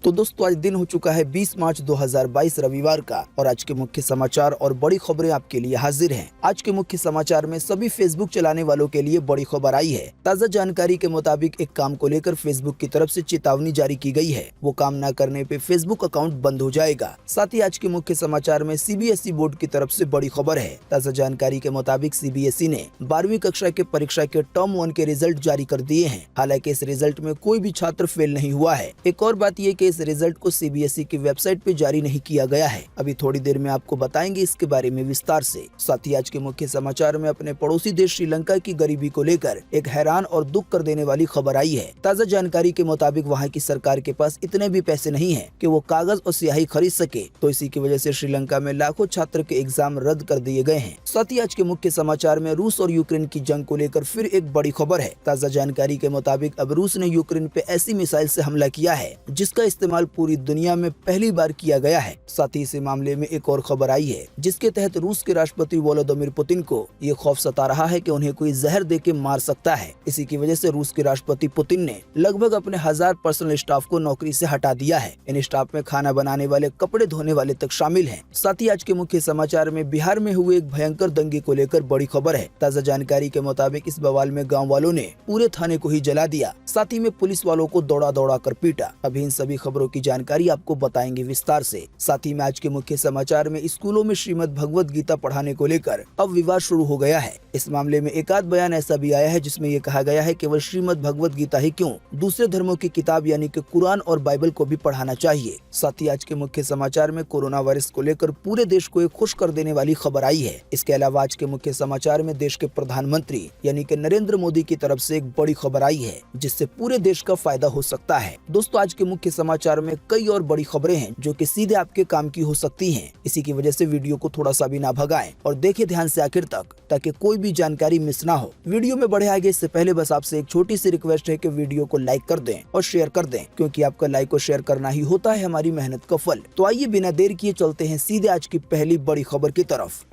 तो दोस्तों आज दिन हो चुका है 20 मार्च 2022 रविवार का और आज के मुख्य समाचार और बड़ी खबरें आपके लिए हाजिर हैं। आज के मुख्य समाचार में सभी फेसबुक चलाने वालों के लिए बड़ी खबर आई है। ताज़ा जानकारी के मुताबिक एक काम को लेकर फेसबुक की तरफ से चेतावनी जारी की गई है। वो काम न करने पे फेसबुक अकाउंट बंद हो जाएगा। साथ ही आज के मुख्य समाचार में सीबीएसई बोर्ड की तरफ से बड़ी खबर है। ताज़ा जानकारी के मुताबिक सीबीएसई ने 12वीं कक्षा के परीक्षा के टर्म 1 के रिजल्ट जारी कर दिए हैं। हालांकि इस रिजल्ट में कोई भी छात्र फेल नहीं हुआ है। एक और बात ये कि इस रिजल्ट को सीबीएसई की वेबसाइट पे जारी नहीं किया गया है। अभी थोड़ी देर में आपको बताएंगे इसके बारे में विस्तार से। साथ ही आज के मुख्य समाचार में अपने पड़ोसी देश श्रीलंका की गरीबी को लेकर एक हैरान और दुख कर देने वाली खबर आई है। ताज़ा जानकारी के मुताबिक वहाँ की सरकार के पास इतने भी पैसे नहीं है कि वो कागज और स्याही खरीद सके, तो इसी की वजह से श्रीलंका में लाखों छात्र के एग्जाम रद्द कर दिए गए हैं। साथ ही आज के मुख्य समाचार में रूस और यूक्रेन की जंग को लेकर फिर एक बड़ी खबर है। ताज़ा जानकारी के मुताबिक अब रूस ने यूक्रेन पे ऐसी मिसाइल से हमला किया है जिसका इस्तेमाल पूरी दुनिया में पहली बार किया गया है। साथ ही इस मामले में एक और खबर आई है जिसके तहत रूस के राष्ट्रपति व्लादिमीर पुतिन को ये खौफ सता रहा है कि उन्हें कोई जहर देके मार सकता है। इसी की वजह से रूस के राष्ट्रपति पुतिन ने लगभग अपने 1000 पर्सनल स्टाफ को नौकरी से हटा दिया है। इन स्टाफ में खाना बनाने वाले, कपड़े धोने वाले तक शामिल हैं। साथ ही आज के मुख्य समाचार में बिहार में हुए एक भयंकर दंगे को लेकर बड़ी खबर है। ताज़ा जानकारी के मुताबिक इस बवाल में गाँव वालों ने पूरे थाने को ही जला दिया। साथ ही में पुलिस वालों को दौड़ा दौड़ा कर पीटा। अभी इन सभी खबरों की जानकारी आपको बताएंगे विस्तार से। साथ ही में आज के मुख्य समाचार में स्कूलों में श्रीमद् भगवत गीता पढ़ाने को लेकर अब विवाद शुरू हो गया है। इस मामले में एक आध बयान ऐसा भी आया है जिसमें ये कहा गया है केवल श्रीमद् भगवत गीता ही क्यों, दूसरे धर्मों की किताब यानी कि कुरान और बाइबल को भी पढ़ाना चाहिए। साथ ही आज के मुख्य समाचार में कोरोना वायरस को लेकर पूरे देश को एक खुश कर देने वाली खबर आई है। इसके अलावा आज के मुख्य समाचार में देश के प्रधानमंत्री यानी कि नरेंद्र मोदी की तरफ से एक बड़ी खबर आई है जिससे पूरे देश का फायदा हो सकता है। दोस्तों आज के मुख्य समाचार में कई और बड़ी खबरें हैं जो कि सीधे आपके काम की हो सकती हैं। इसी की वजह से वीडियो को थोड़ा सा भी ना भगाएं और देखें ध्यान से आखिर तक ताकि कोई भी जानकारी मिस ना हो। वीडियो में बढ़े आगे इससे पहले बस आपसे एक छोटी सी रिक्वेस्ट है कि वीडियो को लाइक कर दें और शेयर कर दें, क्योंकि आपका लाइक और शेयर करना ही होता है हमारी मेहनत का फल। तो आइए बिना देर किए चलते हैं सीधे आज की पहली बड़ी खबर की तरफ।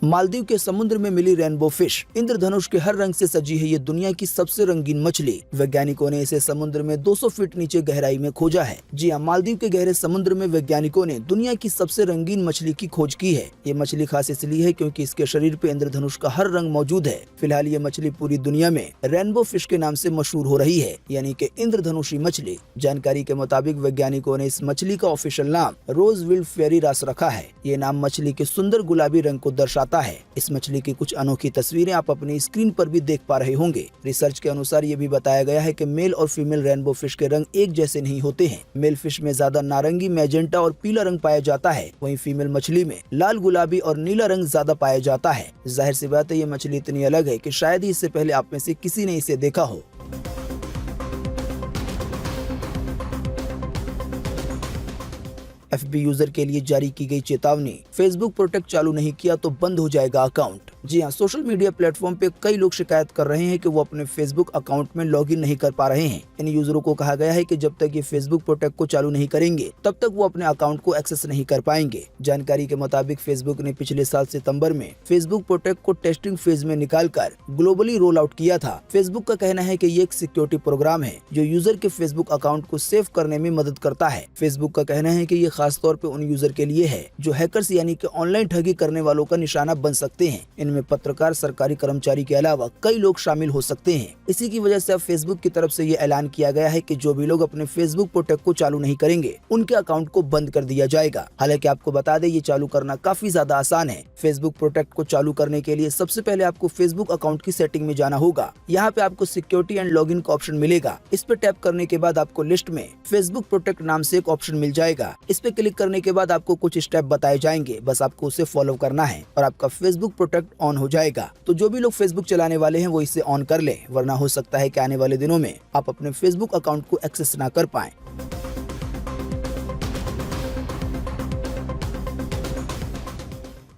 मालदीव के समुद्र में मिली रेनबो फिश इंद्रधनुष के हर रंग से सजी है। ये दुनिया की सबसे रंगीन मछली। वैज्ञानिकों ने इसे समुद्र में 200 फीट नीचे गहराई में खोजा है। जी हाँ, मालदीव के गहरे समुद्र में वैज्ञानिकों ने दुनिया की सबसे रंगीन मछली की खोज की है। ये मछली खास इसलिए है क्योंकि इसके शरीर पे इंद्रधनुष का हर रंग मौजूद है। फिलहाल ये मछली पूरी दुनिया में रेनबो फिश के नाम से मशहूर हो रही है, यानी कि इंद्रधनुषी मछली। जानकारी के मुताबिक वैज्ञानिकों ने इस मछली का ऑफिशियल नाम रोजविल्ड फेरी रास रखा है। ये नाम मछली के सुंदर गुलाबी रंग को दर्शाता है। इस मछली की कुछ अनोखी तस्वीरें आप अपनी स्क्रीन पर भी देख पा रहे होंगे। रिसर्च के अनुसार ये भी बताया गया है कि मेल और फीमेल रेनबो फिश के रंग एक जैसे नहीं होते हैं। मेल फिश में ज्यादा नारंगी, मैजेंटा और पीला रंग पाया जाता है, वहीं फीमेल मछली में लाल, गुलाबी और नीला रंग ज्यादा पाया जाता है। जाहिर सी बात है ये मछली इतनी अलग है कि शायद ही इससे पहले आप में से किसी ने इसे देखा हो। एफबी यूजर के लिए जारी की गई चेतावनी, फेसबुक प्रोटेक्ट चालू नहीं किया तो बंद हो जाएगा अकाउंट। जी हाँ, सोशल मीडिया प्लेटफॉर्म पे कई लोग शिकायत कर रहे हैं कि वो अपने फेसबुक अकाउंट में लॉगिन नहीं कर पा रहे हैं। इन यूजरों को कहा गया है कि जब तक ये फेसबुक प्रोटेक्ट को चालू नहीं करेंगे तब तक वो अपने अकाउंट को एक्सेस नहीं कर पाएंगे। जानकारी के मुताबिक फेसबुक ने पिछले साल सितंबर में फेसबुक प्रोटेक्ट को टेस्टिंग फेज में निकालकर ग्लोबली रोल आउट किया था। फेसबुक का कहना है कि ये एक सिक्योरिटी प्रोग्राम है जो यूजर के फेसबुक अकाउंट को सेव करने में मदद करता है। फेसबुक का कहना है कि ये खास तौर पे उन यूजर के लिए है जो हैकर्स यानी कि ऑनलाइन ठगी करने वालों का निशाना बन सकते हैं। इनमें पत्रकार, सरकारी कर्मचारी के अलावा कई लोग शामिल हो सकते हैं। इसी की वजह से अब फेसबुक की तरफ से ये ऐलान किया गया है कि जो भी लोग अपने फेसबुक प्रोटेक्ट को चालू नहीं करेंगे उनके अकाउंट को बंद कर दिया जाएगा। हालांकि आपको बता दें ये चालू करना काफी ज्यादा आसान है। फेसबुक प्रोटेक्ट को चालू करने के लिए सबसे पहले आपको फेसबुक अकाउंट की सेटिंग में जाना होगा। यहाँ पे आपको सिक्योरिटी एंड लॉगिन का ऑप्शन मिलेगा। इस पे टैप करने के बाद आपको लिस्ट में फेसबुक प्रोटेक्ट नाम से एक ऑप्शन मिल जाएगा। इस पे क्लिक करने के बाद आपको कुछ स्टेप बताए जाएंगे, बस आपको उसे फॉलो करना है और आपका फेसबुक प्रोटेक्ट ऑन हो जाएगा। तो जो भी लोग फेसबुक चलाने वाले हैं वो इसे ऑन कर ले, वरना हो सकता है कि आने वाले दिनों में आप अपने फेसबुक अकाउंट को एक्सेस ना कर पाएं।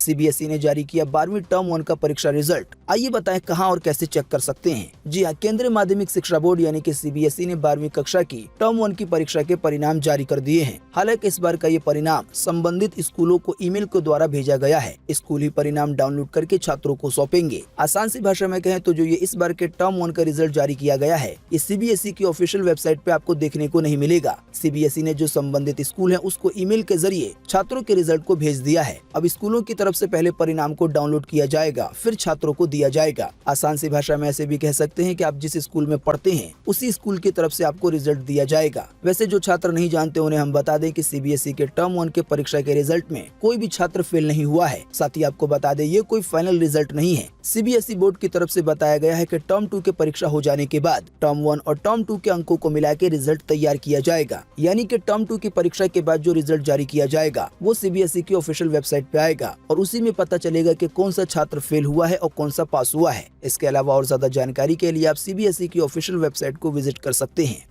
सीबीएसई ने जारी किया 12वीं टर्म 1 का परीक्षा रिजल्ट। आइए बताएं कहां और कैसे चेक कर सकते हैं। जी हां, केंद्रीय माध्यमिक शिक्षा बोर्ड यानी कि सीबीएसई ने 12वीं कक्षा की टर्म 1 की परीक्षा के परिणाम जारी कर दिए हैं। हालांकि इस बार का ये परिणाम संबंधित स्कूलों को ईमेल के द्वारा भेजा गया है। स्कूल ही परिणाम डाउनलोड करके छात्रों को सौंपेंगे। आसान सी भाषा में कहें तो जो ये इस बार के टर्म 1 का रिजल्ट जारी किया गया है, ये सीबीएसई की ऑफिशियल वेबसाइट पे आपको देखने को नहीं मिलेगा। सीबीएसई ने जो संबंधित स्कूल है उसको ईमेल के जरिए छात्रों के रिजल्ट को भेज दिया है। अब स्कूलों की तरफ से पहले परिणाम को डाउनलोड किया जाएगा, फिर छात्रों को दिया जाएगा। आसान सी भाषा में ऐसे भी कह सकते हैं कि आप जिस स्कूल में पढ़ते हैं उसी स्कूल की तरफ से आपको रिजल्ट दिया जाएगा। वैसे जो छात्र नहीं जानते उन्हें हम बता दें कि सीबीएसई के टर्म 1 के परीक्षा के रिजल्ट में कोई भी छात्र फेल नहीं हुआ है। साथ ही आपको बता दें ये कोई फाइनल रिजल्ट नहीं है। सीबीएसई बोर्ड की तरफ से बताया गया है कि टर्म 2 के परीक्षा हो जाने के बाद टर्म 1 और टर्म 2 के अंकों को मिला के रिजल्ट तैयार किया जाएगा। यानी कि टर्म 2 की परीक्षा के बाद जो रिजल्ट जारी किया जाएगा वो सीबीएसई की ऑफिशियल वेबसाइट पे आएगा और उसी में पता चलेगा कि कौन सा छात्र फेल हुआ है और कौन सा पास हुआ है। इसके अलावा और ज्यादा जानकारी के लिए आप सीबीएसई की ऑफिशियल वेबसाइट को विजिट कर सकते हैं।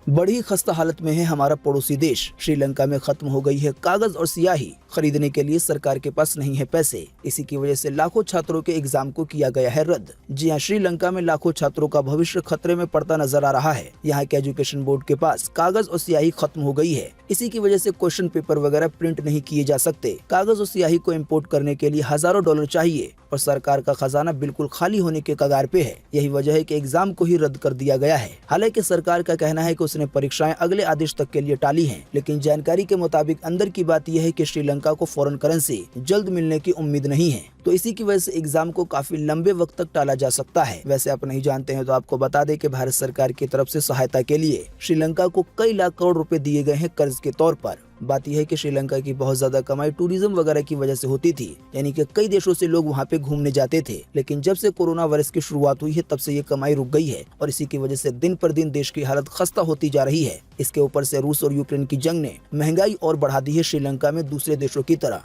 बड़ी खस्ता हालत में है हमारा पड़ोसी देश। श्रीलंका में खत्म हो गई है कागज और स्याही। खरीदने के लिए सरकार के पास नहीं है पैसे। इसी की वजह से लाखों छात्रों के एग्जाम को किया गया है रद्द। जी हां, श्रीलंका में लाखों छात्रों का भविष्य खतरे में पड़ता नजर आ रहा है। यहाँ के एजुकेशन बोर्ड के पास कागज और स्याही खत्म हो गई है। इसी की वजह से क्वेश्चन पेपर वगैरह प्रिंट नहीं किए जा सकते। कागज और स्याही को इम्पोर्ट करने के लिए हजारों डॉलर चाहिए और सरकार का खजाना बिल्कुल खाली होने के कगार पे है। यही वजह है कि एग्जाम को ही रद्द कर दिया गया है। हालांकि सरकार का कहना है कि उसने परीक्षाएं अगले आदेश तक के लिए टाली हैं, लेकिन जानकारी के मुताबिक अंदर की बात यह है कि श्रीलंका को फॉरेन करेंसी जल्द मिलने की उम्मीद नहीं है, तो इसी की वजह से एग्जाम को काफी लंबे वक्त तक टाला जा सकता है। वैसे आप नहीं जानते हैं तो आपको बता दें कि भारत सरकार की तरफ से सहायता के लिए श्रीलंका को कई लाख करोड़ रुपए दिए गए हैं कर्ज के तौर पर। बात यह है कि श्रीलंका की बहुत ज्यादा कमाई टूरिज्म वगैरह की वजह से होती थी, यानी कि कई देशों से लोग वहां पे घूमने जाते थे। लेकिन जब से कोरोना वायरस की शुरुआत हुई है तब से ये कमाई रुक गई है और इसी की वजह से दिन पर दिन देश की हालत खस्ता होती जा रही है। इसके ऊपर से रूस और यूक्रेन की जंग ने महंगाई और बढ़ा दी है श्रीलंका में दूसरे देशों की तरह।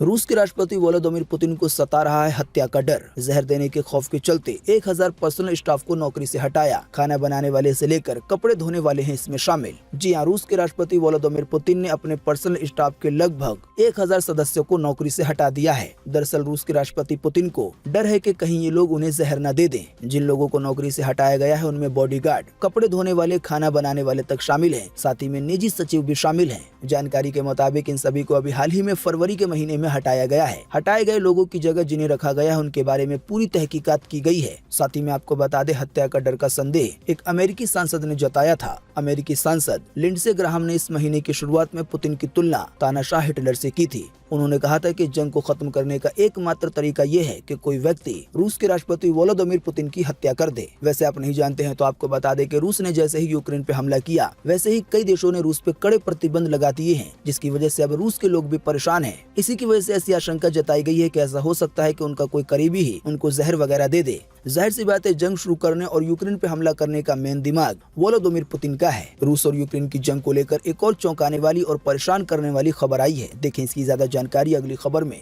रूस के राष्ट्रपति व्लादिमीर पुतिन को सता रहा है हत्या का डर। जहर देने के खौफ के चलते 1000 पर्सनल स्टाफ को नौकरी से हटाया। खाना बनाने वाले से लेकर कपड़े धोने वाले हैं इसमें शामिल। जी हां, रूस के राष्ट्रपति व्लादिमीर पुतिन ने अपने पर्सनल स्टाफ के लगभग 1000 सदस्यों को नौकरी से हटा दिया है। दरअसल रूस के राष्ट्रपति पुतिन को डर है कि कहीं ये लोग उन्हें जहर न दे दें। जिन लोगों को नौकरी से हटाया गया है उनमें बॉडीगार्ड, कपड़े धोने वाले, खाना बनाने वाले तक शामिल है। साथ ही में निजी सचिव भी शामिल है। जानकारी के मुताबिक इन सभी को अभी हाल ही में फरवरी के महीने में हटाया गया है। हटाए गए लोगों की जगह जिन्हें रखा गया है उनके बारे में पूरी तहकीकात की गई है। साथ ही में आपको बता दें हत्या का डर का संदेह एक अमेरिकी सांसद ने जताया था। अमेरिकी सांसद लिंडसे ग्राहम ने इस महीने की शुरुआत में पुतिन की तुलना तानाशाह हिटलर से की थी। उन्होंने कहा था कि जंग को खत्म करने का एकमात्र तरीका ये है कि कोई व्यक्ति रूस के राष्ट्रपति व्लादिमीर पुतिन की हत्या कर दे। वैसे आप नहीं जानते हैं तो आपको बता दें कि रूस ने जैसे ही यूक्रेन पे हमला किया वैसे ही कई देशों ने रूस पे कड़े प्रतिबंध लगा दिए हैं, जिसकी वजह से अब रूस के लोग भी परेशान हैं। इसी की वजह से ऐसी आशंका जताई गई है कि ऐसा हो सकता है कि उनका कोई करीबी ही उनको जहर वगैरह दे दे। जाहिर सी बात है जंग शुरू करने और यूक्रेन पे हमला करने का मेन दिमाग व्लादिमीर पुतिन का है। रूस और यूक्रेन की जंग को लेकर एक और चौंकाने वाली और परेशान करने वाली खबर आई है। देखें इसकी ज्यादा जानकारी अगली खबर में।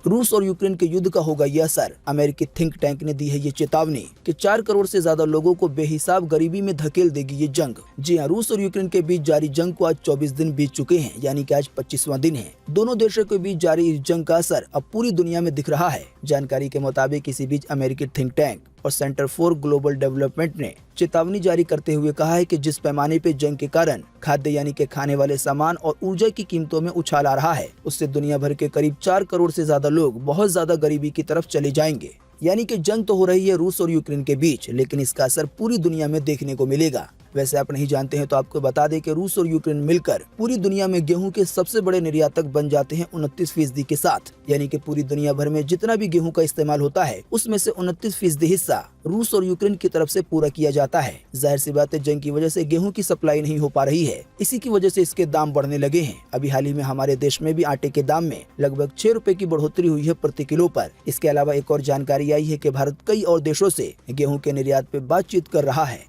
रूस और यूक्रेन के युद्ध का होगा ये असर। अमेरिकी थिंक टैंक ने दी है ये चेतावनी कि 4 करोड़ से ज्यादा लोगों को बेहिसाब गरीबी में धकेल देगी ये जंग। जी हां, रूस और यूक्रेन के बीच जारी जंग को आज 24 दिन बीत चुके हैं, यानी कि आज 25वां दिन है। दोनों देशों के बीच जारी इस जंग का असर अब पूरी दुनिया में दिख रहा है। जानकारी के मुताबिक इसी बीच अमेरिकी थिंक टैंक और सेंटर फॉर ग्लोबल डेवलपमेंट ने चेतावनी जारी करते हुए कहा है कि जिस पैमाने पे जंग के कारण खाद्य यानी कि खाने वाले सामान और ऊर्जा की कीमतों में उछाल आ रहा है, उससे दुनिया भर के करीब 4 करोड़ से ज्यादा लोग बहुत ज्यादा गरीबी की तरफ चले जाएंगे। यानी कि जंग तो हो रही है रूस और यूक्रेन के बीच, लेकिन इसका असर पूरी दुनिया में देखने को मिलेगा। वैसे आप नहीं जानते हैं तो आपको बता दें कि रूस और यूक्रेन मिलकर पूरी दुनिया में गेहूं के सबसे बड़े निर्यातक बन जाते हैं 29% के साथ। यानी कि पूरी दुनिया भर में जितना भी गेहूं का इस्तेमाल होता है उसमें से 29% हिस्सा रूस और यूक्रेन की तरफ से पूरा किया जाता है। जाहिर सी बात है जंग की वजह से गेहूं की सप्लाई नहीं हो पा रही है, इसी की वजह से इसके दाम बढ़ने लगे हैं। अभी हाल ही में हमारे देश में भी आटे के दाम में लगभग 6 रुपए की बढ़ोतरी हुई है प्रति किलो पर। इसके अलावा एक और जानकारी आई है कि भारत कई और देशों से गेहूं के निर्यात पे बातचीत कर रहा है।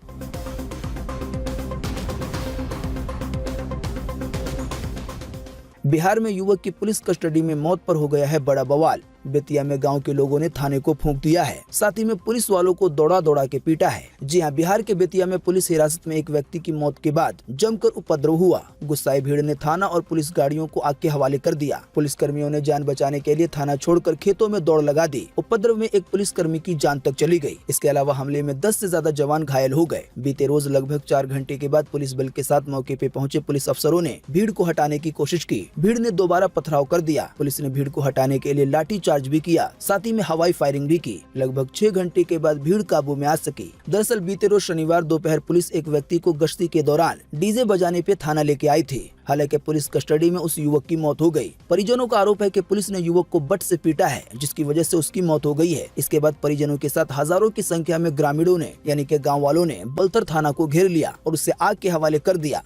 बिहार में युवक की पुलिस कस्टडी में मौत पर हो गया है बड़ा बवाल। बेतिया में गांव के लोगों ने थाने को फूंक दिया है, साथ ही में पुलिस वालों को दौड़ा दौड़ा के पीटा है। जी हां, बिहार के बेतिया में पुलिस हिरासत में एक व्यक्ति की मौत के बाद जमकर उपद्रव हुआ। गुस्साई भीड़ ने थाना और पुलिस गाड़ियों को आग के हवाले कर दिया। पुलिस कर्मियों ने जान बचाने के लिए थाना छोड़कर खेतों में दौड़ लगा दी। उपद्रव में एक पुलिसकर्मी की जान तक चली गई। इसके अलावा हमले में 10 से ज्यादा जवान घायल हो गए। बीते रोज लगभग 4 घंटे के बाद पुलिस बल के साथ मौके पे पहुंचे पुलिस अफसरों ने भीड़ को हटाने की कोशिश की। भीड़ ने दोबारा पथराव कर दिया। पुलिस ने भीड़ को हटाने के लिए लाठी चार्ज भी किया, साथ ही में हवाई फायरिंग भी की। लगभग 6 घंटे के बाद भीड़ काबू में आ सकी। दरअसल बीते रोज शनिवार दोपहर पुलिस एक व्यक्ति को गश्ती के दौरान डीजे बजाने पे थाना लेके आई थी। हालांकि पुलिस कस्टडी में उस युवक की मौत हो गई। परिजनों का आरोप है कि पुलिस ने युवक को बट से पीटा है, जिसकी वजह से उसकी मौत हो गई है। इसके बाद परिजनों के साथ हजारों की संख्या में ग्रामीणों ने यानी कि गांव वालों ने बलथर थाना को घेर लिया और उसे आग के हवाले कर दिया।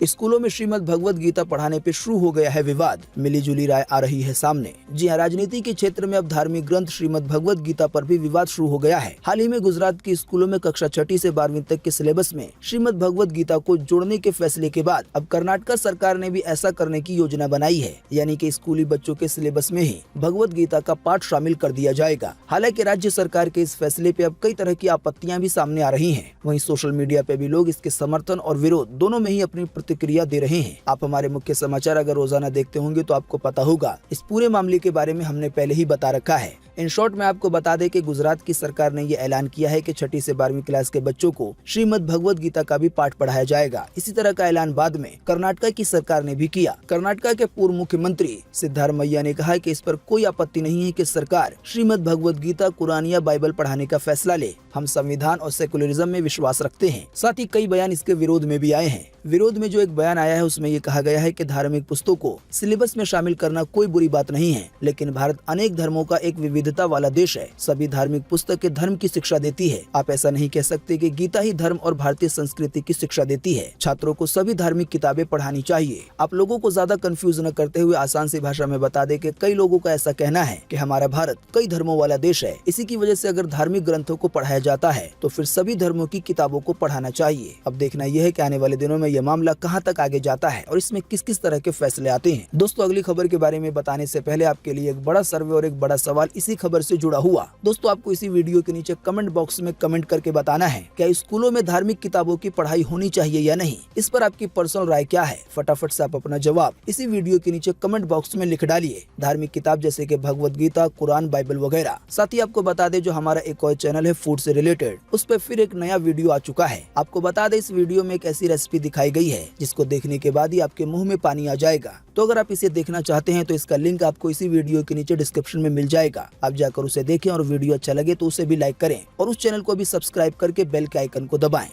स्कूलों में श्रीमद् भगवत गीता पढ़ाने पे शुरू हो गया है विवाद। मिली जुली राय आ रही है सामने। जी हां, राजनीति के क्षेत्र में अब धार्मिक ग्रंथ श्रीमद् भगवत गीता पर भी विवाद शुरू हो गया है। हाल ही में गुजरात के स्कूलों में कक्षा 6 से 12वीं तक के सिलेबस में श्रीमद् भगवत गीता को जोड़ने के फैसले के बाद अब कर्नाटक सरकार ने भी ऐसा करने की योजना बनाई है, यानी कि स्कूली बच्चों के सिलेबस में ही भगवत गीता का पाठ शामिल कर दिया जाएगा। हालांकि राज्य सरकार के इस फैसले पे अब कई तरह की आपत्तियां भी सामने आ रही हैं। वहीं सोशल मीडिया पे भी लोग इसके समर्थन और विरोध दोनों में ही अपनी प्रतिक्रिया दे रहे हैं। आप हमारे मुख्य समाचार अगर रोजाना देखते होंगे तो आपको पता होगा इस पूरे मामले के बारे में हमने पहले ही बता रखा है। इन शॉर्ट में आपको बता दें कि गुजरात की सरकार ने ये ऐलान किया है कि 6 से 12वीं क्लास के बच्चों को श्रीमद् भगवत गीता का भी पाठ पढ़ाया जाएगा। इसी तरह का ऐलान बाद में कर्नाटक की सरकार ने भी किया। कर्नाटक के पूर्व मुख्यमंत्री सिद्धारमैया ने कहा कि इस पर कोई आपत्ति नहीं है कि सरकार श्रीमद् भगवत गीता, कुरान या बाइबल पढ़ाने का फैसला ले। हम संविधान और सेकुलरिज्म में विश्वास रखते हैं। साथ ही कई बयान इसके विरोध में भी आए हैं। विरोध में जो एक बयान आया है उसमें ये कहा गया है कि धार्मिक पुस्तकों को सिलेबस में शामिल करना कोई बुरी बात नहीं है, लेकिन भारत अनेक धर्मों का एक विविधता वाला देश है। सभी धार्मिक पुस्तकें धर्म की शिक्षा देती है। आप ऐसा नहीं कह सकते कि गीता ही धर्म और भारतीय संस्कृति की शिक्षा देती है। छात्रों को सभी धार्मिक किताबें पढ़ानी चाहिए। आप लोगों को ज्यादा कंफ्यूज न करते हुए आसान सी भाषा में बता दें कि कई लोगों का ऐसा कहना है कि हमारा भारत कई धर्मों वाला देश है। इसी की वजह से अगर धार्मिक ग्रंथों को पढ़ाया जाता है तो फिर सभी धर्मों की किताबों को पढ़ाना चाहिए। अब देखना यह है कि आने वाले दिनों में यह मामला कहां तक आगे जाता है और इसमें किस किस तरह के फैसले आते हैं। दोस्तों, अगली खबर के बारे में बताने से पहले आपके लिए एक बड़ा सर्वे और एक बड़ा सवाल इसी खबर से जुड़ा हुआ। दोस्तों, आपको इसी वीडियो के नीचे कमेंट बॉक्स में कमेंट करके बताना है क्या स्कूलों में धार्मिक किताबों की पढ़ाई होनी चाहिए या नहीं। इस पर आपकी पर्सनल राय क्या है? फटाफट से आप अपना जवाब इसी वीडियो के नीचे कमेंट बॉक्स में लिख डालिए। धार्मिक किताब जैसे कि भगवत गीता, कुरान, बाइबल वगैरह। साथ ही आपको बता दें जो हमारा एक और चैनल है फूड से रिलेटेड, उस पर फिर एक नया वीडियो आ चुका है। आपको बता दें इस वीडियो में एक ऐसी रेसिपी दिखाई गई है जिसको देखने के बाद ही आपके मुंह में पानी आ जाएगा। तो अगर आप इसे देखना चाहते हैं तो इसका लिंक आपको इसी वीडियो के नीचे डिस्क्रिप्शन में मिल जाएगा। आप जाकर उसे देखें और वीडियो अच्छा लगे तो उसे भी लाइक करें और उस चैनल को भी सब्सक्राइब करके बेल के आइकन को दबाएं।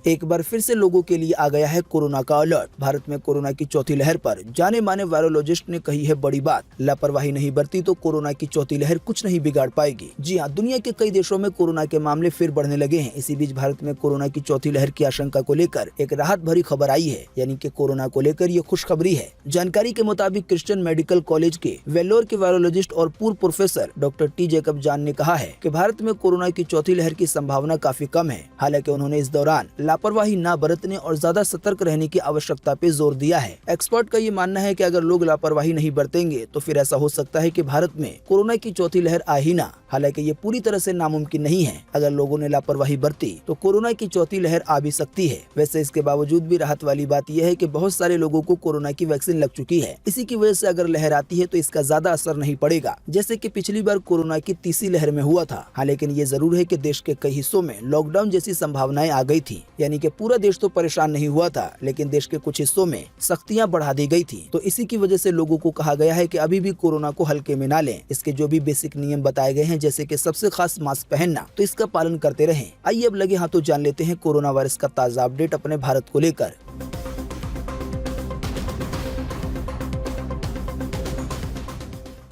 एक बार फिर से लोगों के लिए आ गया है कोरोना का अलर्ट। भारत में कोरोना की चौथी लहर पर जाने माने वायरोलॉजिस्ट ने कही है बड़ी बात। लापरवाही नहीं बरती तो कोरोना की चौथी लहर कुछ नहीं बिगाड़ पाएगी। जी हां, दुनिया के कई देशों में कोरोना के मामले फिर बढ़ने लगे हैं। इसी बीच भारत में कोरोना की चौथी लहर की आशंका को लेकर एक राहत भरी खबर आई है, यानी कि कोरोना को लेकर ये खुशखबरी है। जानकारी के मुताबिक क्रिश्चियन मेडिकल कॉलेज के वेल्लोर के वायरोलॉजिस्ट और पूर्व professor doctor T Jacob John ने कहा है कि भारत में कोरोना की चौथी लहर की संभावना काफी कम है। हालांकि उन्होंने इस दौरान लापरवाही न बरतने और ज्यादा सतर्क रहने की आवश्यकता पे जोर दिया है। एक्सपर्ट का ये मानना है कि अगर लोग लापरवाही नहीं बरतेंगे तो फिर ऐसा हो सकता है कि भारत में कोरोना की चौथी लहर आ ही ना। हालांकि ये पूरी तरह से नामुमकिन नहीं है। अगर लोगों ने लापरवाही बरती तो कोरोना की चौथी लहर आ भी सकती है। वैसे इसके बावजूद भी राहत वाली बात यह है कि बहुत सारे लोगों को कोरोना की वैक्सीन लग चुकी है। इसी की वजह से अगर लहर आती है तो इसका ज्यादा असर नहीं पड़ेगा, जैसे कि पिछली बार कोरोना की तीसरी लहर में हुआ था। हाँ, लेकिन ये जरूर है कि देश के कई हिस्सों में लॉकडाउन जैसी संभावनाएं आ गई थी, यानी कि पूरा देश तो परेशान नहीं हुआ था, लेकिन देश के कुछ हिस्सों में सख्तियां बढ़ा दी गई थी। तो इसी की वजह से लोगों को कहा गया है कि अभी भी कोरोना को हल्के में ना लें। इसके जो भी बेसिक नियम बताए गए हैं, जैसे कि सबसे खास मास्क पहनना, तो इसका पालन करते रहें। आइए अब लगे हाथों जान लेते हैं कोरोना वायरस का ताजा अपडेट अपने भारत को लेकर।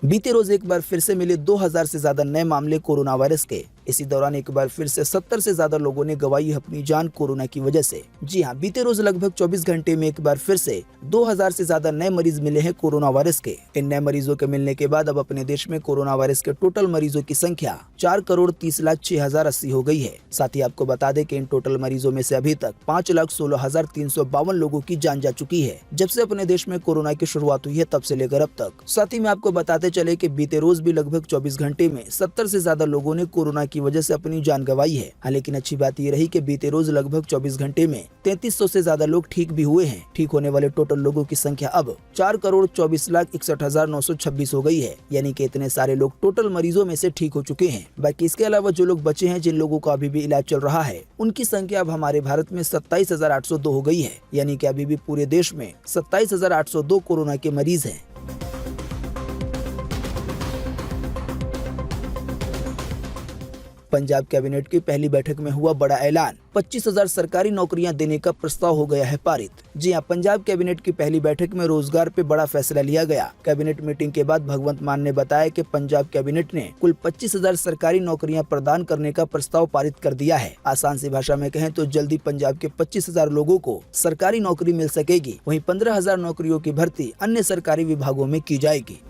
बीते रोज एक बार फिर से मिले 2000 से ज्यादा नए मामले कोरोना वायरस के। इसी दौरान एक बार फिर से 70 से ज्यादा लोगों ने गंवाई अपनी जान कोरोना की वजह से। जी हाँ, बीते रोज लगभग 24 घंटे में एक बार फिर से 2000 से ज्यादा नए मरीज मिले हैं कोरोना वायरस के। इन नए मरीजों के मिलने के बाद अब अपने देश में कोरोना वायरस के टोटल मरीजों की संख्या 4,30,06,080 हो गई है। साथ ही आपको बता दें कि इन टोटल मरीजों में से अभी तक 5,16,352 लोगों की जान जा चुकी है। जब से अपने देश में कोरोना की शुरुआत हुई है तब से लेकर अब तक। साथ ही में आपको बताते चले कि बीते रोज भी लगभग 24 घंटे में 70 से ज्यादा लोगों ने कोरोना की वजह से अपनी जान गंवाई है। लेकिन अच्छी बात ये रही कि बीते रोज लगभग 24 घंटे में 3300 से ज्यादा लोग ठीक भी हुए हैं। ठीक होने वाले टोटल लोगों की संख्या अब 4,24,61,926 हो गई है। यानी कि इतने सारे लोग टोटल मरीजों में से ठीक हो चुके हैं। बाकी इसके अलावा जो लोग बचे हैं, जिन लोगों का अभी भी इलाज चल रहा है, उनकी संख्या अब हमारे भारत में 27,802 हो गई है। यानी कि अभी भी पूरे देश में 27,802 कोरोना के मरीज हैं। पंजाब कैबिनेट की पहली बैठक में हुआ बड़ा ऐलान, 25,000 सरकारी नौकरियां देने का प्रस्ताव हो गया है पारित। जी हां, पंजाब कैबिनेट की पहली बैठक में रोजगार पे बड़ा फैसला लिया गया। कैबिनेट मीटिंग के बाद भगवंत मान ने बताया कि पंजाब कैबिनेट ने कुल 25,000 सरकारी नौकरियां प्रदान करने का प्रस्ताव पारित कर दिया है। आसान सी भाषा में कहें तो जल्दी पंजाब के 25,000 लोगों को सरकारी नौकरी मिल सकेगी। वहीं 15,000 नौकरियों की भर्ती अन्य सरकारी विभागों में की जाएगी।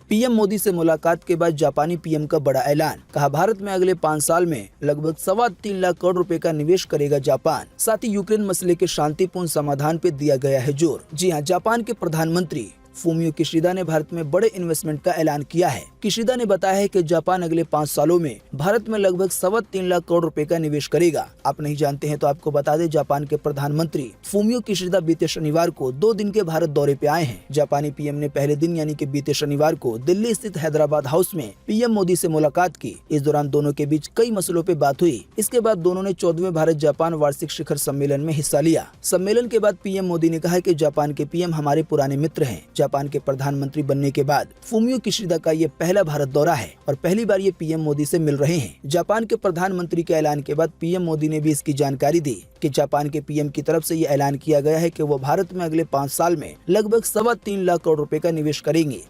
पीएम मोदी से मुलाकात के बाद जापानी पीएम का बड़ा ऐलान, कहा भारत में अगले 5 साल में लगभग 3.25 लाख करोड़ रुपए का निवेश करेगा जापान। साथ ही यूक्रेन मसले के शांतिपूर्ण समाधान पे दिया गया है जोर। जी हां, जापान के प्रधानमंत्री फूमियो किशिदा ने भारत में बड़े इन्वेस्टमेंट का ऐलान किया है। किशिदा ने बताया है कि जापान अगले 5 सालों में भारत में लगभग 3.25 लाख करोड़ रुपए का निवेश करेगा। आप नहीं जानते हैं तो आपको बता दें, जापान के प्रधानमंत्री फूमियो किशिदा बीते शनिवार को 2 दिन के भारत दौरे पे आए हैं। जापानी पीएम ने पहले दिन यानी कि बीते शनिवार को दिल्ली स्थित हैदराबाद हाउस में पीएम मोदी से मुलाकात की। इस दौरान दोनों के बीच कई मसलों पे बात हुई। इसके बाद दोनों ने 14वें भारत जापान वार्षिक शिखर सम्मेलन में हिस्सा लिया। सम्मेलन के बाद पीएम मोदी ने कहा कि जापान के पीएम हमारे पुराने मित्र हैं। जापान के प्रधानमंत्री बनने के बाद फूमियो किशिदा का ये पहला भारत दौरा है और पहली बार ये पीएम मोदी से मिल रहे हैं। जापान के प्रधानमंत्री के ऐलान के बाद पीएम मोदी ने भी इसकी जानकारी दी कि जापान के पीएम की तरफ से ये ऐलान किया गया है कि वो भारत में अगले 5 साल में लगभग 3.25 लाख करोड़ रुपए का निवेश करेंगे।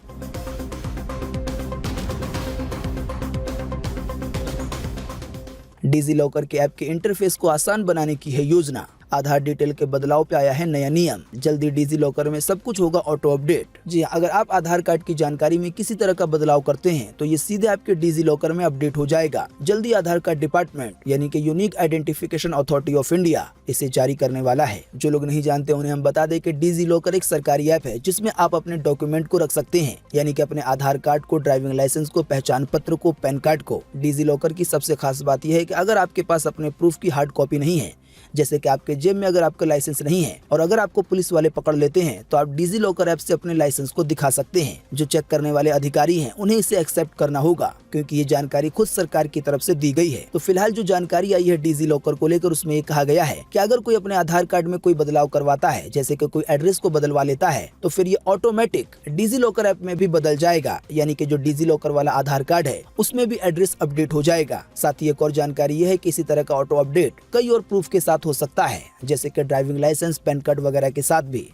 डिजी लॉकर के ऐप के इंटरफेस को आसान बनाने की है योजना। आधार डिटेल के बदलाव पे आया है नया नियम। जल्दी डिजी लॉकर में सब कुछ होगा ऑटो अपडेट। जी हाँ, अगर आप आधार कार्ड की जानकारी में किसी तरह का बदलाव करते हैं तो ये सीधे आपके डिजी लॉकर में अपडेट हो जाएगा। जल्दी आधार कार्ड डिपार्टमेंट यानी कि unique identification authority of India इसे जारी करने वाला है। जो लोग नहीं जानते उन्हें हम बता दें कि डिजी लॉकर एक सरकारी ऐप है जिसमें आप अपने डॉक्यूमेंट को रख सकते हैं, यानी कि अपने आधार कार्ड को, ड्राइविंग लाइसेंस को, पहचान पत्र को, पैन कार्ड को। डिजी लॉकर की सबसे खास बात यह है कि अगर आपके पास अपने प्रूफ की हार्ड कॉपी नहीं है, जैसे कि आपके जेब में अगर आपका लाइसेंस नहीं है और अगर आपको पुलिस वाले पकड़ लेते हैं तो आप डिजी लॉकर ऐप से अपने लाइसेंस को दिखा सकते हैं। जो चेक करने वाले अधिकारी हैं उन्हें इसे एक्सेप्ट करना होगा क्योंकि ये जानकारी खुद सरकार की तरफ से दी गई है। तो फिलहाल जो जानकारी आई है डिजी लॉकर को लेकर, उसमें ये कहा गया है कि अगर कोई अपने आधार कार्ड में कोई बदलाव करवाता है, जैसे कि कोई एड्रेस को बदलवा लेता है, तो फिर ये ऑटोमेटिक डिजी लॉकर ऐप में भी बदल जाएगा। यानी कि जो डिजी लॉकर वाला आधार कार्ड है उसमें भी एड्रेस अपडेट हो जाएगा। साथ ही एक और जानकारी ये है कि इसी तरह का ऑटो अपडेट कई और प्रूफ के साथ हो सकता है, जैसे कि ड्राइविंग लाइसेंस, पैन कार्ड वगैरह के साथ भी।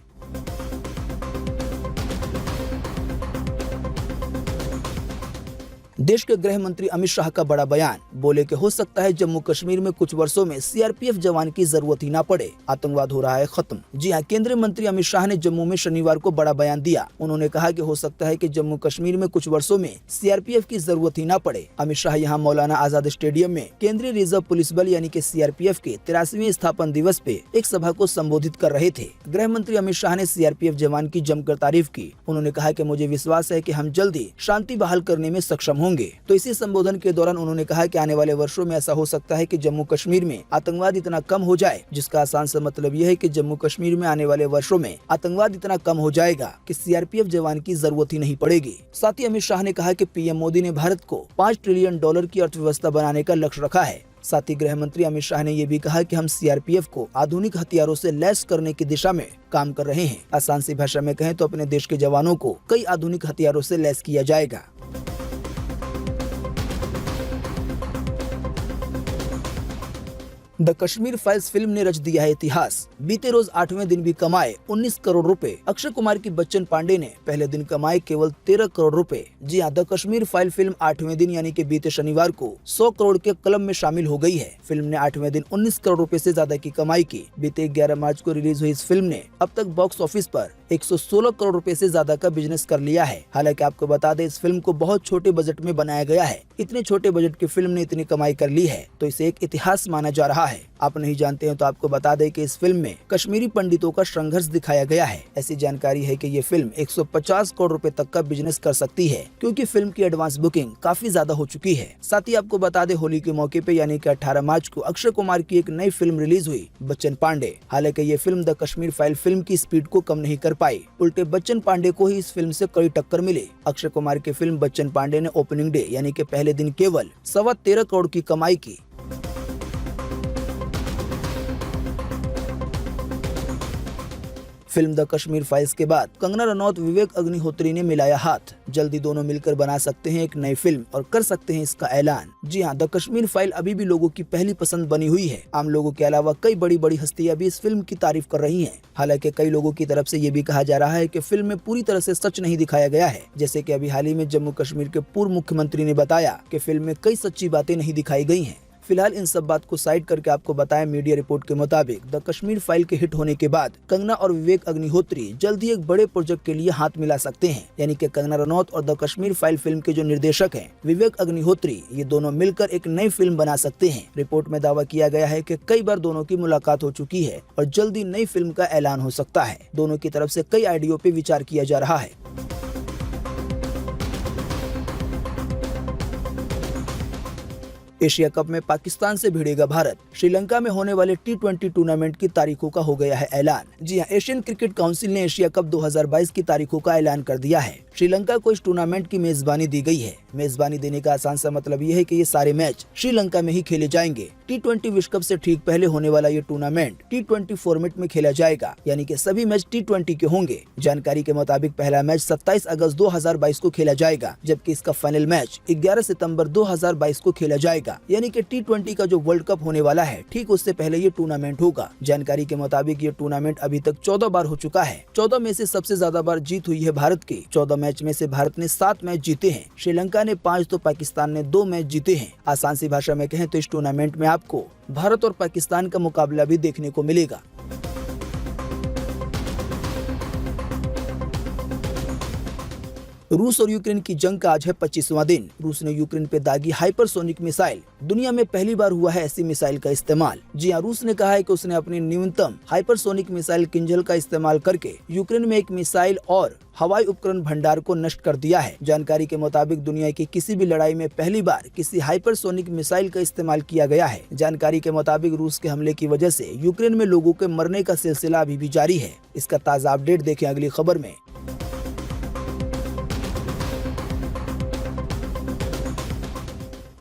देश के गृह मंत्री अमित शाह का बड़ा बयान, बोले कि हो सकता है जम्मू कश्मीर में कुछ वर्षों में सीआरपीएफ जवान की जरूरत ही ना पड़े, आतंकवाद हो रहा है खत्म। जी हां, केंद्रीय मंत्री अमित शाह ने जम्मू में शनिवार को बड़ा बयान दिया। उन्होंने कहा कि हो सकता है कि जम्मू कश्मीर में कुछ वर्षों में सीआरपीएफ की जरूरत ही ना पड़े। अमित शाह यहां मौलाना आजाद स्टेडियम में केंद्रीय रिजर्व पुलिस बल यानी कि सीआरपीएफ के 83वें स्थापना दिवस पे एक सभा को संबोधित कर रहे थे। गृह मंत्री अमित शाह ने सीआरपीएफ जवान की जमकर तारीफ की। उन्होंने कहा कि मुझे विश्वास है कि हम जल्दी शांति बहाल करने में सक्षम होंगे। तो इसी संबोधन के दौरान उन्होंने कहा कि आने वाले वर्षों में ऐसा हो सकता है कि जम्मू कश्मीर में आतंकवाद इतना कम हो जाए, जिसका आसान सा मतलब यह है कि जम्मू कश्मीर में आने वाले वर्षों में आतंकवाद इतना कम हो जाएगा कि सीआरपीएफ जवान की जरूरत ही नहीं पड़ेगी। साथ ही अमित शाह ने कहा कि पीएम मोदी ने भारत को $5 ट्रिलियन की अर्थव्यवस्था बनाने का लक्ष्य रखा है। साथ ही गृह मंत्री अमित शाह ने ये भी कहा कि हम सीआरपीएफ को आधुनिक हथियारों से लैस करने की दिशा में काम कर रहे हैं। आसान सी भाषा में कहें तो अपने देश के जवानों को कई आधुनिक हथियारों से लैस किया जाएगा। द कश्मीर फाइल्स फिल्म ने रच दिया है इतिहास। बीते रोज 8वें दिन भी कमाए 19 करोड़ रुपए। अक्षय कुमार की बच्चन पांडे ने पहले दिन कमाए केवल 13 करोड़ रुपए। जी हां, द कश्मीर फाइल फिल्म 8वें दिन यानी कि बीते शनिवार को 100 करोड़ के क्लब में शामिल हो गई है। फिल्म ने 8वें दिन 19 करोड़ रुपए से ज्यादा की कमाई की। बीते 11 मार्च को रिलीज हुई इस फिल्म ने अब तक बॉक्स ऑफिस पर 116 करोड़ रुपए से ज्यादा का बिजनेस कर लिया है। हालांकि आपको बता दें, इस फिल्म को बहुत छोटे बजट में बनाया गया है। इतने छोटे बजट की फिल्म ने इतनी कमाई कर ली है तो इसे एक इतिहास माना जा रहा है। आप नहीं जानते हैं तो आपको बता दें कि इस फिल्म में कश्मीरी पंडितों का संघर्ष दिखाया गया है। ऐसी जानकारी है कि ये फिल्म 150 करोड़ रुपए तक का बिजनेस कर सकती है, क्योंकि फिल्म की एडवांस बुकिंग काफी ज्यादा हो चुकी है। साथ ही आपको बता दें, होली के मौके पे यानी कि 18 मार्च को अक्षय कुमार की एक नई फिल्म रिलीज हुई, बच्चन पांडे। हालांकि ये film the Kashmir file film की स्पीड को कम नहीं कर पाई, उल्टे बच्चन पांडे को ही इस फिल्म से कड़ी टक्कर मिली। अक्षय कुमार की फिल्म बच्चन पांडे ने ओपनिंग डे यानी कि पहले दिन केवल 13.25 करोड़ की कमाई की। फिल्म द कश्मीर फाइल्स के बाद कंगना रनौत विवेक अग्निहोत्री ने मिलाया हाथ। जल्दी दोनों मिलकर बना सकते हैं एक नई फिल्म और कर सकते हैं इसका ऐलान। जी हां, द कश्मीर फाइल अभी भी लोगों की पहली पसंद बनी हुई है। आम लोगों के अलावा कई बड़ी बड़ी हस्तियां भी इस फिल्म की तारीफ कर रही हैं। हालांकि कई लोगों की तरफ से ये भी कहा जा रहा है कि फिल्म में पूरी तरह से सच नहीं दिखाया गया है। जैसे कि अभी हाल ही में जम्मू कश्मीर के पूर्व मुख्यमंत्री ने बताया कि फिल्म में कई सच्ची बातें नहीं दिखाई गई हैं। फिलहाल इन सब बात को साइड करके आपको बताएं, मीडिया रिपोर्ट के मुताबिक द कश्मीर फाइल के हिट होने के बाद कंगना और विवेक अग्निहोत्री जल्द ही एक बड़े प्रोजेक्ट के लिए हाथ मिला सकते हैं। यानी कि कंगना रनौत और द कश्मीर फाइल फिल्म के जो निर्देशक हैं विवेक अग्निहोत्री, ये दोनों मिलकर एक नई फिल्म बना सकते हैं। रिपोर्ट में दावा किया गया है कि कई बार दोनों की मुलाकात हो चुकी है और जल्दी नई फिल्म का ऐलान हो सकता है। दोनों की तरफ से कई आइडियो पे विचार किया जा रहा है। एशिया कप में पाकिस्तान से भिड़ेगा भारत। श्रीलंका में होने वाले T20 टूर्नामेंट की तारीखों का हो गया है ऐलान। जी हां, एशियन क्रिकेट काउंसिल ने एशिया कप 2022 की तारीखों का ऐलान कर दिया है। श्रीलंका को इस टूर्नामेंट की मेजबानी दी गई है। मेजबानी देने का आसान सा मतलब ये है कि ये सारे मैच श्रीलंका में ही खेले जाएंगे। T20 विश्व कप से ठीक पहले होने वाला ये टूर्नामेंट T20 फॉर्मेट में खेला जाएगा, यानी कि सभी मैच T20 के होंगे। जानकारी के मुताबिक पहला मैच 27 अगस्त 2022 को खेला जाएगा, जबकि इसका फाइनल मैच 11 सितंबर 2022 को खेला जाएगा। यानी कि T20 का जो वर्ल्ड कप होने वाला है, ठीक उससे पहले ये टूर्नामेंट होगा। जानकारी के मुताबिक ये टूर्नामेंट अभी तक 14 बार हो चुका है। 14 में से सबसे ज्यादा बार जीत हुई है भारत की। 14 मैच में से भारत ने 7 मैच जीते हैं, श्रीलंका ने 5 तो पाकिस्तान ने 2 मैच जीते हैं। आसान सी भाषा में कहें तो इस टूर्नामेंट में आपको भारत और पाकिस्तान का मुकाबला भी देखने को मिलेगा। रूस और यूक्रेन की जंग का आज है 25वां दिन। रूस ने यूक्रेन पे दागी हाइपरसोनिक मिसाइल। दुनिया में पहली बार हुआ है ऐसी मिसाइल का इस्तेमाल। जी हां, रूस ने कहा है कि उसने अपनी न्यूनतम हाइपरसोनिक मिसाइल किंजल का इस्तेमाल करके यूक्रेन में एक मिसाइल और हवाई उपकरण भंडार को नष्ट कर दिया है। जानकारी के मुताबिक दुनिया की किसी भी लड़ाई में पहली बार किसी हाइपरसोनिक मिसाइल का इस्तेमाल किया गया है। जानकारी के मुताबिक रूस के हमले की वजह से यूक्रेन में लोगों के मरने का सिलसिला अभी भी जारी है। इसका ताज़ा अपडेट देखें अगली खबर में।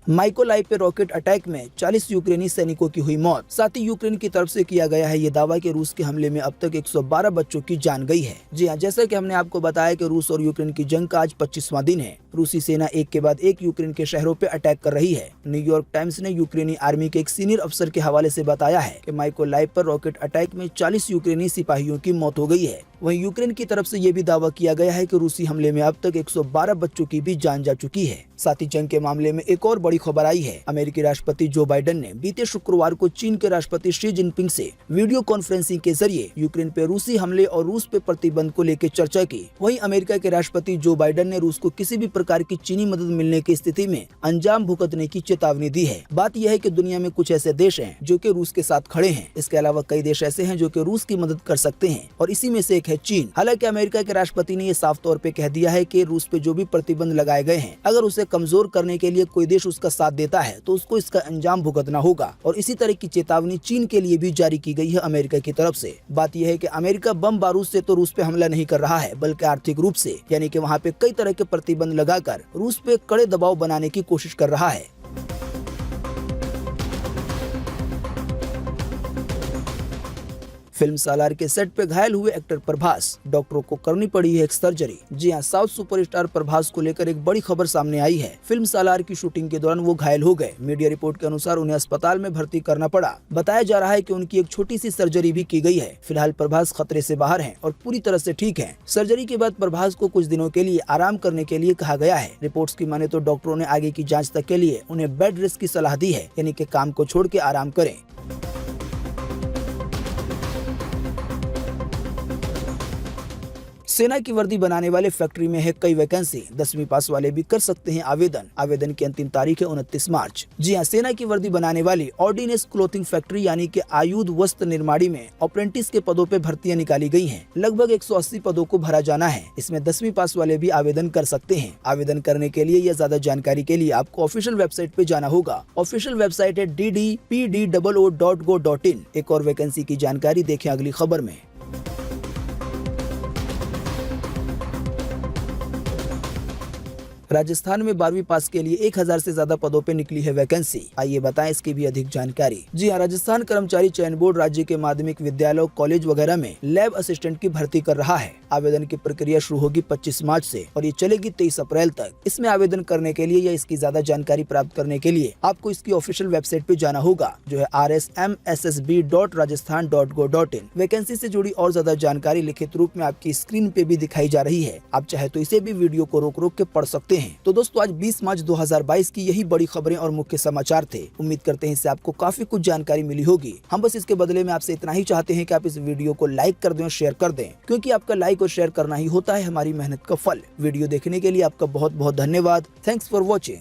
माइकोलाइव पे रॉकेट अटैक में 40 यूक्रेनी सैनिकों की हुई मौत। साथ ही यूक्रेन की तरफ से किया गया है ये दावा कि रूस के हमले में अब तक 112 बच्चों की जान गई है। जी हां, जैसा कि हमने आपको बताया कि रूस और यूक्रेन की जंग का आज 25वां दिन है। रूसी सेना एक के बाद एक यूक्रेन के शहरों पे अटैक कर रही है। न्यूयॉर्क टाइम्स ने यूक्रेनी आर्मी के एक सीनियर अफसर के हवाले से बताया है कि माइकोलाइव पर रॉकेट अटैक में 40 यूक्रेनी सिपाहियों की मौत हो गई है। वहीं यूक्रेन की तरफ से ये भी दावा किया गया है कि रूसी हमले में अब तक 112 बच्चों की भी जान जा चुकी है। साथ ही जंग के मामले में एक और बड़ी खबर आई है। अमेरिकी राष्ट्रपति जो बाइडेन ने बीते शुक्रवार को चीन के राष्ट्रपति शी जिनपिंग से वीडियो कॉन्फ्रेंसिंग के जरिए यूक्रेन पे रूसी हमले और रूस पे प्रतिबंध को लेकर चर्चा की। वहीं अमेरिका के राष्ट्रपति जो बाइडेन ने रूस को किसी भी प्रकार की चीनी मदद मिलने की स्थिति में अंजाम भुगतने की चेतावनी दी है। बात यह है कि दुनिया में कुछ ऐसे देश हैं जो कि रूस के साथ खड़े हैं। इसके अलावा कई देश ऐसे हैं जो कि रूस की मदद कर सकते हैं और इसी में से एक है चीन। हालांकि अमेरिका के राष्ट्रपति ने ये साफ तौर पे कह दिया है कि रूस पे जो भी प्रतिबंध लगाए गए हैं, अगर उसे कमजोर करने के लिए कोई देश उसका साथ देता है तो उसको इसका अंजाम भुगतना होगा। और इसी तरह की चेतावनी चीन के लिए भी जारी की गई है अमेरिका की तरफ से। बात यह है कि अमेरिका बम बारूद से तो रूस पे हमला नहीं कर रहा है, बल्कि आर्थिक रूप से, यानी कि वहाँ पे कई तरह के प्रतिबंध लगाकर रूस पे कड़े दबाव बनाने की कोशिश कर रहा है। फिल्म सालार के सेट पे घायल हुए एक्टर प्रभास, डॉक्टरों को करनी पड़ी है एक सर्जरी। जी हां, साउथ सुपरस्टार प्रभास को लेकर एक बड़ी खबर सामने आई है। फिल्म सालार की शूटिंग के दौरान वो घायल हो गए। मीडिया रिपोर्ट के अनुसार उन्हें अस्पताल में भर्ती करना पड़ा। बताया जा रहा है कि उनकी एक छोटी सी सर्जरी भी की गई है। फिलहाल प्रभास खतरे से बाहर हैं और पूरी तरह से ठीक हैं। सर्जरी के बाद प्रभास को कुछ दिनों के लिए आराम करने के लिए कहा गया है। रिपोर्ट्स की माने तो डॉक्टरों ने आगे की जांच तक के लिए उन्हें बेड रेस्ट की सलाह दी है, यानी कि काम को छोड़ के आराम करें। सेना की वर्दी बनाने वाले फैक्ट्री में है कई वैकेंसी। 10वीं पास वाले भी कर सकते हैं आवेदन। आवेदन की अंतिम तारीख है 29 मार्च। जी हां, सेना की वर्दी बनाने वाली ऑर्डिनेंस क्लोथिंग फैक्ट्री यानी कि आयुध वस्त्र निर्माणी में अप्रेंटिस के पदों पे भर्तियां निकाली गई हैं। लगभग 180 पदों को भरा जाना है। इसमें 10वीं पास वाले भी आवेदन कर सकते हैं। आवेदन करने के लिए या ज्यादा जानकारी के लिए आपको ऑफिशियल वेबसाइट पे जाना होगा। ऑफिशियल वेबसाइट है ddpdoo.go.in। एक और वैकेंसी की जानकारी देखें अगली खबर में। राजस्थान में 12वीं पास के लिए 1000 से ज्यादा पदों पे निकली है वैकेंसी। आइए बताएं इसकी भी अधिक जानकारी। जी हां, राजस्थान कर्मचारी चयन बोर्ड राज्य के माध्यमिक विद्यालय, कॉलेज वगैरह में लैब असिस्टेंट की भर्ती कर रहा है। आवेदन की प्रक्रिया शुरू होगी 25 मार्च से और ये चलेगी 23 अप्रैल तक। इसमें आवेदन करने के लिए या इसकी ज्यादा जानकारी प्राप्त करने के लिए आपको इसकी ऑफिशियल वेबसाइट पे जाना होगा, जो है rsmssb.rajasthan.go.in। वैकेंसी से जुड़ी और ज्यादा जानकारी लिखित रूप में आपकी स्क्रीन पे भी दिखाई जा रही है। आप चाहे तो इसे भी वीडियो को रोक रोक के पढ़ सकते हैं। तो दोस्तों, आज 20 मार्च 2022 की यही बड़ी खबरें और मुख्य समाचार थे। उम्मीद करते हैं इससे आपको काफी कुछ जानकारी मिली होगी। हम बस इसके बदले में आपसे इतना ही चाहते हैं कि आप इस वीडियो को लाइक कर दें और शेयर कर दें, क्योंकि आपका लाइक और शेयर करना ही होता है हमारी मेहनत का फल। वीडियो देखने के लिए आपका बहुत बहुत धन्यवाद। Thanks for watching.